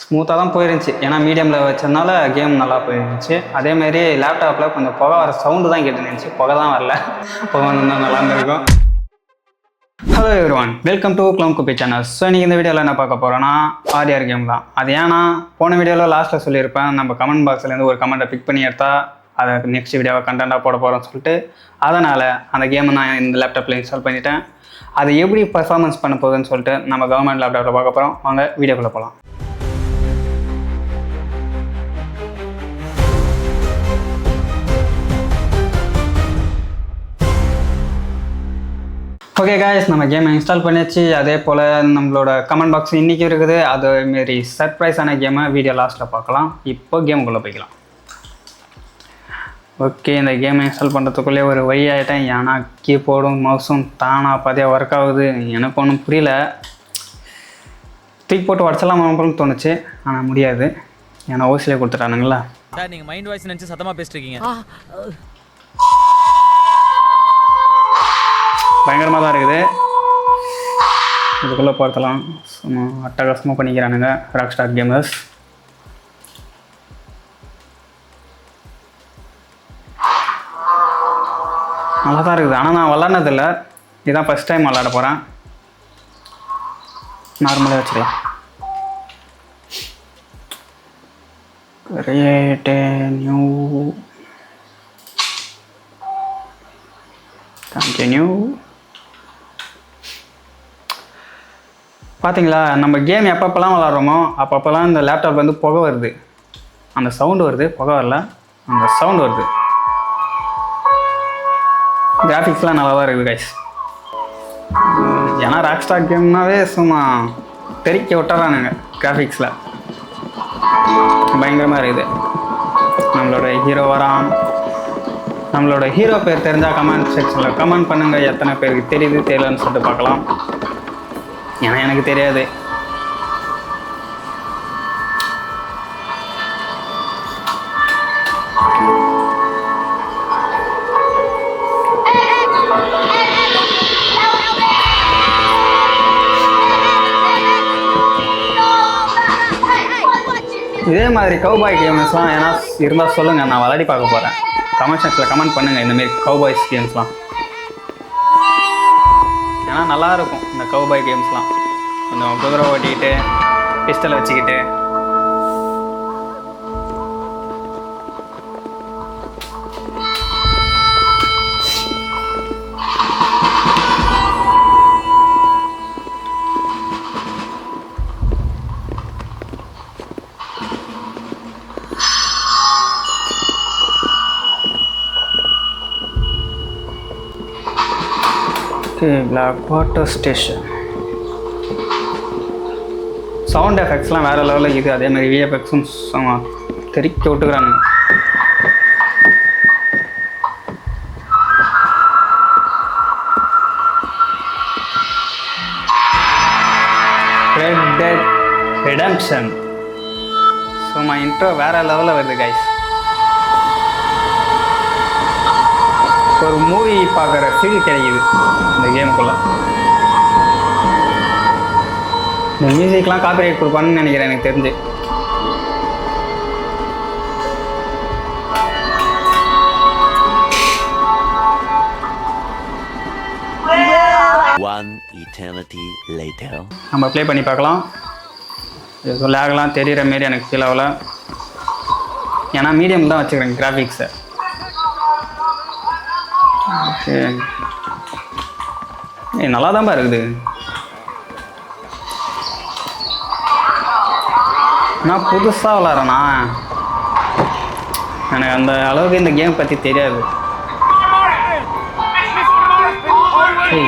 ஸ்மூத்தாக தான் போயிருந்துச்சு. ஏன்னா மீடியமில் வச்சதுனால கேம் நல்லா போயிருந்துச்சு. அதேமாரி லேப்டாப்பில் கொஞ்சம் புகை வர சவுண்டு தான் கேட்டுருந்துச்சு, புகை தான் வரல. புகை வந்தால் நல்லா இருந்திருக்கும். Hello everyone, welcome to clown Gubbi channel. So இன்றைக்கி இந்த வீடியோவில் என்ன பார்க்க போகிறோன்னா ஆர்டிஆர் கேம் தான். அது ஏன்னா போன வீடியோவில் லாஸ்ட்டில் சொல்லியிருப்பேன், நம்ம கமெண்ட் பாக்ஸ்லேருந்து ஒரு கமெண்ட்டை பிக் பண்ணி எடுத்தால் அதை நெக்ஸ்ட் வீடியோவை கண்டென்ட்டாக போட போகிறோம்னு சொல்லிட்டு, அதனால் அந்த கேமை நான் இந்த லேப்டாப்பில் இன்ஸ்டால் பண்ணிவிட்டேன். அது எப்படி பர்ஃபார்மன்ஸ் பண்ண போகுதுன்னு சொல்லிட்டு நம்ம கவர்மெண்ட் லேப்டாப்பில் பார்க்க போகிறோம். வாங்க வீடியோக்குள்ளே போகலாம். ஓகே காய்ஸ், நம்ம கேமை இன்ஸ்டால் பண்ணியாச்சு. அதே போல் நம்மளோட கமெண்ட் பாக்ஸ் இன்றைக்கி இருக்குது. அதேமாரி சர்ப்ரைஸான கேமை வீடியோ லாஸ்ட்டில் பார்க்கலாம். இப்போ கேமுக்குள்ளே போய்க்கலாம். ஓகே, இந்த கேமை இன்ஸ்டால் பண்ணுறதுக்குள்ளே ஒரு வழி ஆகிட்டேன். ஏன்னா கீபோர்டும் மவுஸும் தானாக பாதியாக ஒர்க் ஆகுது. எனக்கு ஒன்றும் புரியல. தூக்கி போட்டு உடச்சலாமான்னு தோணுச்சு, ஆனால் முடியாது. ஏன்னா ஓசிலே கொடுத்துட்டானுங்களா. சார் நீங்கள் மைண்ட் வாய்ஸ் நினச்சி சத்தமாக பேசிட்டுருக்கீங்க. பயங்கரமாக தான் இருக்குது. இதுக்குள்ளே பார்த்தலாம் சும்மா அட்டகாசமாக பண்ணிக்கிறானுங்க ராக் ஸ்டார் கேமர்ஸ். நல்லா தான் இருக்குது. ஆனால் நான் விளாட்னதில்ல, இதுதான் ஃபஸ்ட் டைம் விளாட போகிறேன். நார்மலாக வச்சுக்கலாம். Create new continue. பார்த்தீங்களா, நம்ம கேம் எப்பப்போலாம் விளாட்றோமோ அப்பப்போலாம் இந்த லேப்டாப் வந்து புகை வருது. அந்த சவுண்டு வருது, புகை வரல, அந்த சவுண்டு வருது. கிராஃபிக்ஸ்லாம் நல்லா தான் இருக்குது கைஸ். ஏன்னா ராக் ஸ்டார் கேம்னாவே சும்மா தெறிக்க விட்டுறானுங்க கிராஃபிக்ஸில். பயங்கரமாக இருக்குது. நம்மளோட ஹீரோ வரான். நம்மளோட ஹீரோ பேர் தெரிஞ்சால் கமெண்ட் செக்ஷனில் கமெண்ட் பண்ணுங்கள். எத்தனை பேருக்கு தெரியுது தெரியலன்னு சொல்லிட்டு பார்க்கலாம். ஏன்னா எனக்கு தெரியாது. இதே மாதிரி கவுபாய் கேம்ஸ்லாம் ஏன்னா இருந்தால் சொல்லுங்கள், நான் விளையாடி பார்க்க போகிறேன். கமெண்ட் செக்ஷனில் கமெண்ட் பண்ணுங்கள் இந்தமாரி கவுபாய்ஸ் கேம்ஸ்லாம். ஏன்னா நல்லாயிருக்கும் இந்த கவுபாய் கேம்ஸ்லாம். கொஞ்சம் குதிரை ஓட்டிக்கிட்டு பிஸ்டலை வச்சுக்கிட்டு. Black water station. சவுண்ட் எஃபெக்ட்ஸ்லாம் வேறு லெவலில் இருக்குது. அதேமாதிரி விஎஃப்எக்ஸும் தெறிக்க விட்டுக்கிறாங்க. ரெட் டெட் ரிடெம்ப்ஷன் சும்மா இன்ட்ரோ வேறு லெவலில் வருது கைஸ். ஒரு மூவி பார்க்குற ஃபீல் கிடைக்குது இந்த கேமுக்குள்ளே. இந்த மியூசிக்லாம் காப்பிரைட் கொடுப்பான்னு நினைக்கிறேன் எனக்கு தெரிஞ்சு. நம்ம ப்ளே பண்ணி பார்க்கலாம். இது லேக்லாம் தெரிகிற மாரி எனக்கு ஃபீல் ஆகல. ஏன்னா மீடியம் தான் வச்சுக்கிறேன் கிராஃபிக்ஸை. நல்லா தான்ப்பா இருக்குது. நான் புதுசாக விளாட்றேண்ணா, எனக்கு அந்த அளவுக்கு இந்த கேம் பற்றி தெரியாது.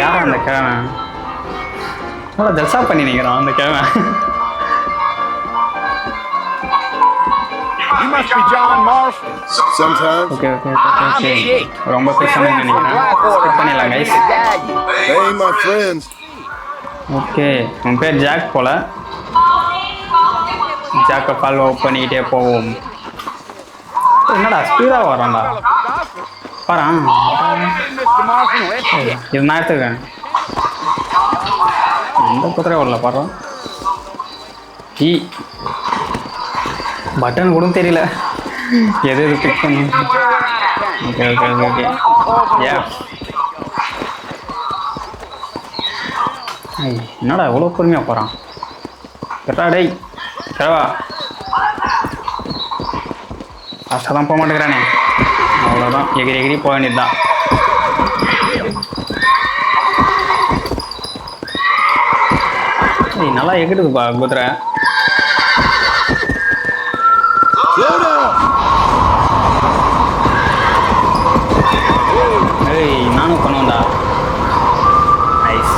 யாரா அந்த கிழமை? நல்லா ஜல்சா பண்ணி நிற்கிறான் அந்த கிழமை. ஓகே ஓகே ஓகே ஓகே, ரொம்ப பேசணும்னு நினைக்கிறேன். ஸ்கிப் பண்ணிடலாம் கைஸ். ஓகே, உன் பேர் ஜாக் போல். ஜாக்கை ஃபாலோ பண்ணிக்கிட்டே போவோம். என்னடா ஸ்பீடாக வரான்டா பாரு. இது நான் எடுத்துக்கிறேன். எந்த குதிரை வரல பாடுறோம். பட்டன் கூட தெரியல எது எது பிக் பண்ணணும். Okay okay okay okay. என்னடா எவ்வளோ பொறுமையாக போகிறான். கரெக்டா டேய் கேவா ஃபாஸ்ட்டாக தான் போக மாட்டேங்கிறானே. அவ்வளோதான், எகிரி எகிரி போக வேண்டியது தான். நல்லா எகிடுதுப்பா குதிரை. ஏய் நானும் பண்ணுவேன்டா. நைஸ்.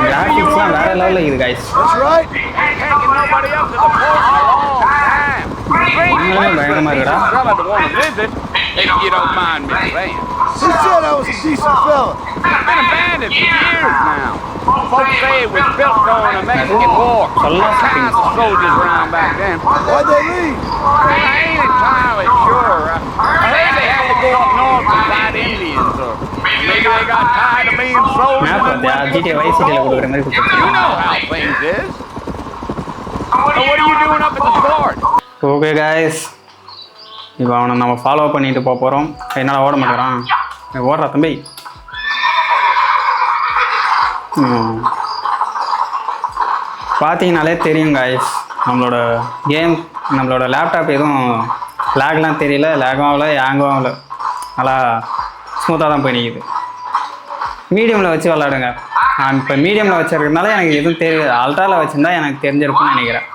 கிராஃபிக்ஸ்லாம் வேற லெவலில் இருக்குது கைஸ். பயங்கரமாக இருக்குடா. If you don't mind me saying. Who said I was a decent fella? It's been abandoned for years now. Folks say it was built during the Mexican War. Kinds of soldiers around back then. Why'd they leave? I ain't entirely sure. I think they had to go up north to fight Indians, or maybe they got tired of being soldiers. You know how things is. So what are you doing up at the fort? Okay guys, இப்போ அவனை நம்ம follow பண்ணிட்டு போக போகிறோம். என்னால் ஓட மாட்டேறான். ஓடுறா தம்பி. பார்த்தீங்கனாலே தெரியும் காய்ஸ், நம்மளோட கேம் நம்மளோட லேப்டாப் எதுவும் லேக்லாம் தெரியல, லேகும் ஆகல ஹேங்கும் ஆகல, நல்லா ஸ்மூத்தாக தான் போய் நிற்கிது. மீடியமில் வச்சு விளாடுங்க. நான் இப்போ மீடியமில் வச்சுருக்கிறதுனால எனக்கு எதுவும் தெரியாது. அல்ட்ராவில் வச்சுருந்தா எனக்கு தெரிஞ்சிருக்கும்னு நினைக்கிறேன்.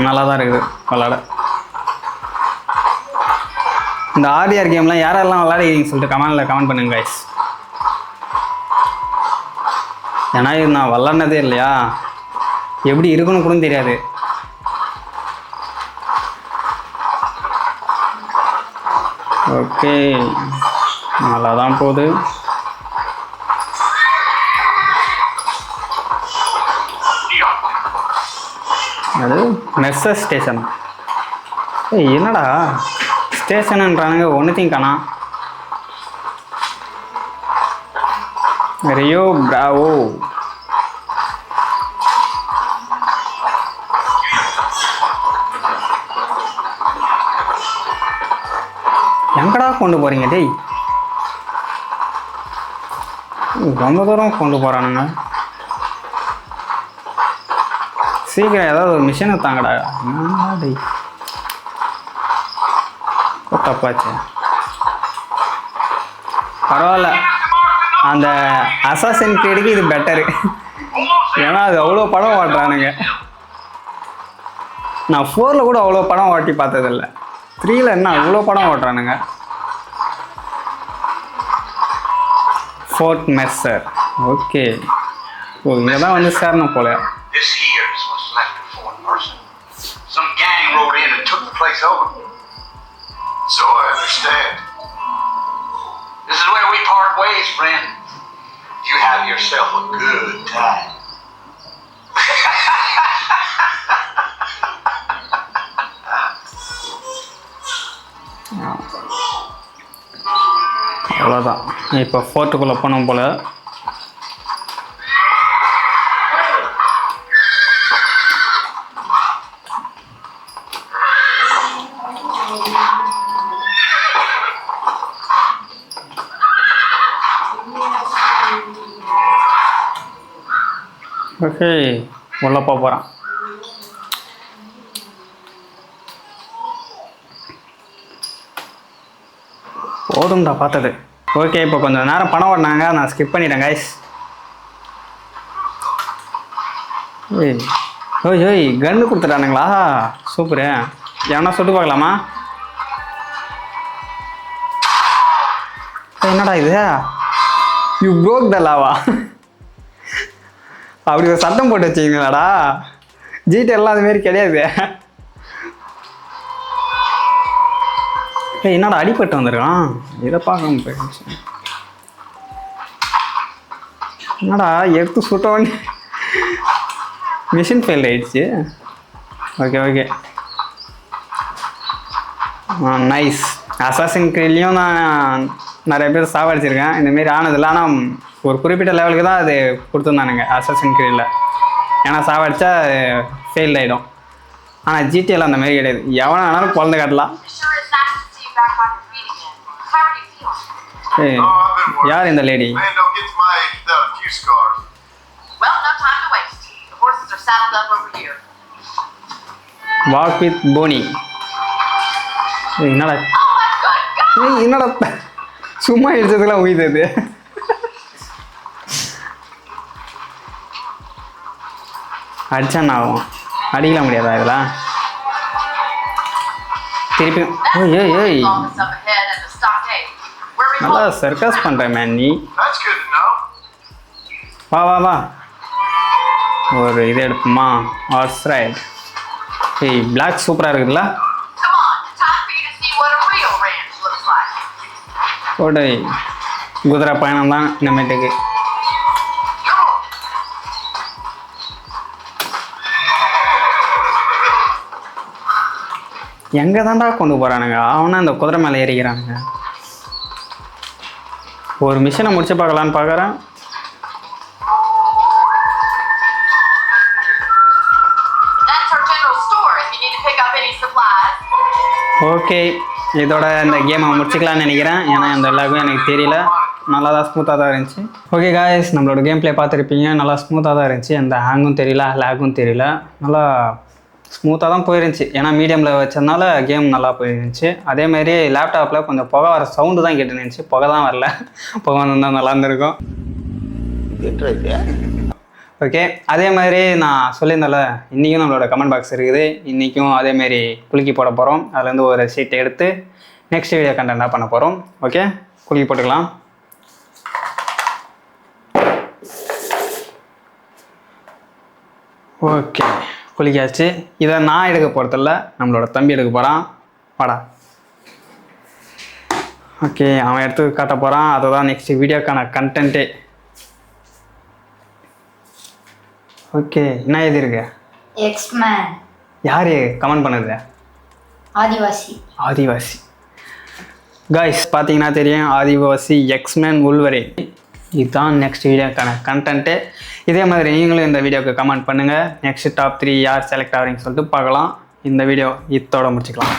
நல்லா தான் இருக்குது விளாட. இந்த ஆர்டிஆர் கேம்லாம் யாரெல்லாம் விளாடுறீங்கன்னு சொல்லிட்டு கமெண்ட் பண்ணுங்க கைஸ். ஏன்னா இது நான் விளாட்னதே இல்லையா, எப்படி இருக்குன்னு கூட தெரியாது. ஓகே நல்லா தான் போகுது. அது மெர்சஸ் ஸ்டேஷன். என்னடா ஸ்டேஷனுன்றானுங்க, ஒன்றுத்தையும் காணா. Rio Bravo. எங்கடா கொண்டு போகிறீங்க டேய்? ரொம்ப தூரம் கொண்டு போகிறானுங்க. சீக்கிரம் ஏதாவது ஒரு மிஷினை தாங்கடா. டேய் தப்பாச்சு. பரவாயில்ல, அந்த அசாசின் கிரீடுக்கு இது பெட்டரு. ஏன்னா அது அவ்வளோ படம் ஓட்டுறானுங்க. நான் 4ல் கூட அவ்வளோ படம் ஓட்டி பார்த்ததில்ல. 3ல் என்ன அவ்வளோ படம் ஓட்டுறானுங்க. Fort Mercer. ஓகே, ஓ இங்கே தான் வந்து சேரணும் போல. This here is what's left of Fort Mercer. Some gang rode in and took the place over. So I understand. This is where we part ways, friend. You have yourself a good time. அவ்வளோதான், இப்போ ஃபோர்ட்டுக்குள்ளே போனோம் போல். Okay உள்ளே போகிறான். போதும்டா பார்த்தது. Okay, இப்போ கொஞ்சம் நேரம் பணம் ஓடினாங்க, நான் ஸ்கிப் பண்ணிட்டேன் கைஸ். ஏய் ஓய் ஓய் கன்று கொடுத்துட்டானுங்களா? சூப்பரு. எவனா சுட்டு பார்க்கலாமா? என்னடா இது? You Broek the lava. அப்படி ஒரு சத்தம் போட்டு வச்சிங்களாடா. ஜிடி எல்லாம் அதுமாரி கிடையாது. என்னடா அடிப்பட்டு வந்திருக்கான்? இதை பார்க்காம போயிடுச்சு. என்னடா எடுத்து சுட்டோன்னு மிஷின் ஃபெயில் ஆயிடுச்சு. Okay okay nice. அசாசின் கிரீட்லேயும் நான் நிறைய பேர் சாவடிச்சிருக்கேன். இந்தமாரி ஆனதில்லை, ஆனால் ஒரு குறிப்பிட்ட லெவலுக்கு தான் அது கொடுத்துருந்தானுங்க அசாசின் கிரீடில். ஏன்னா சாவடிச்சா ஃபெயில் ஆகிடும். ஆனால் ஜிடிஎல் அந்த மாதிரி கிடையாது, எவனை வேணாலும் குழந்தை காட்டலாம். ஏய், யார் இந்த lady? Man don't get to my age without a few scars. Well, no time to waste. The horses are saddled up over here. Walk with pony. என்னடா Oh my God! என்னடா சும்மா இடிச்சதுக்கெல்லாம் உயிது. அடிச்சான் ஆகும், அடிக்கலாம் முடியாதா இதெல்லாம் திருப்பி? ஏய் ஏய் Office up ahead at the stockade. Where we நல்லா hope. சர்க்கஸ் பண்ணுறேன் மேன் நீ. That's good to know. வா வா வா, ஒரு இது எடுப்போமா? Horse ride. ஏய் பிளாக் சூப்பராக இருக்குதுல்ல. Come on, time for you to see what a real ranch looks like. போட்டு குதிரை பயணம் தான் இனிமேட்டுக்கு. எங்கே தான்டா கொண்டு போகிறானுங்க? அவனா இந்த குதிரை மேலே ஏறிக்கிறானுங்க. ஒரு மிஷினை முடிச்சு பார்க்கலான்னு பார்க்குறேன். That's our general store if you need to pick up any supplies. Okay, இதோட இந்த கேமை முடிச்சுக்கலான்னு நினைக்கிறேன். ஏன்னா இந்த எல்லாருக்கும் எனக்கு தெரியல, நல்லா தான் ஸ்மூத்தாக தான் இருந்துச்சு. ஓகே காய்ஸ், நம்மளோட கேம் ப்ளே பார்த்துருப்பீங்க, நல்லா ஸ்மூத்தாக தான் இருந்துச்சு. எந்த ஹேங்கும் தெரியல, லேகும் தெரியல, நல்லா ஸ்மூத்தாக தான் போயிருந்துச்சு. ஏன்னா மீடியமில் வச்சதுனால கேம் நல்லா போயிருந்துச்சு. அதேமாதிரி லேப்டாப்பில் கொஞ்சம் புகை வர சவுண்டு தான் கேட்டு இருந்துச்சு, புகை தான் வரல. புகை வந்திருந்தால் நல்லா இருந்திருக்கும். ஓகே, அதே மாதிரி நான் சொல்லியிருந்தேன்ல, இன்றைக்கும் நம்மளோட கமெண்ட் பாக்ஸ் இருக்குது. இன்றைக்கும் அதேமாரி குலுக்கி போட போகிறோம். அதுலேருந்து ஒரு ஷீட்டை எடுத்து நெக்ஸ்ட் வீடியோ கண்டென்ட்டாக பண்ண போகிறோம். ஓகே, குலுக்கி போட்டுக்கலாம். ஓகே, குளிக்காச்சு. இதை நான் எடுக்க போகிறதில்ல, நம்மளோட தம்பி எடுக்க போகிறான். வாடா. ஓகே, அவன் எடுத்து காட்ட போகிறான். அதுதான் நெக்ஸ்ட் வீடியோக்கான கண்டென்ட்டே. ஓகே, என்ன எழுதிருக்கு? X-Man. யார் கமெண்ட் பண்ணுது? ஆதிவாசி. ஆதிவாசி காய்ஸ், பார்த்தீங்கன்னா தெரியும், ஆதிவாசி எக்ஸ்மேன் உல்வரின். இதுதான் நெக்ஸ்ட் வீடியோக்கான கண்டென்ட்டு. இதே மாதிரி நீங்களும் இந்த வீடியோவுக்கு கமெண்ட் பண்ணுங்கள். நெக்ஸ்ட் டாப் 3 யார் செலக்ட் ஆகிறீங்கன்னு சொல்லிட்டு பார்க்கலாம். இந்த வீடியோ இதோட முடிச்சுக்கலாம்.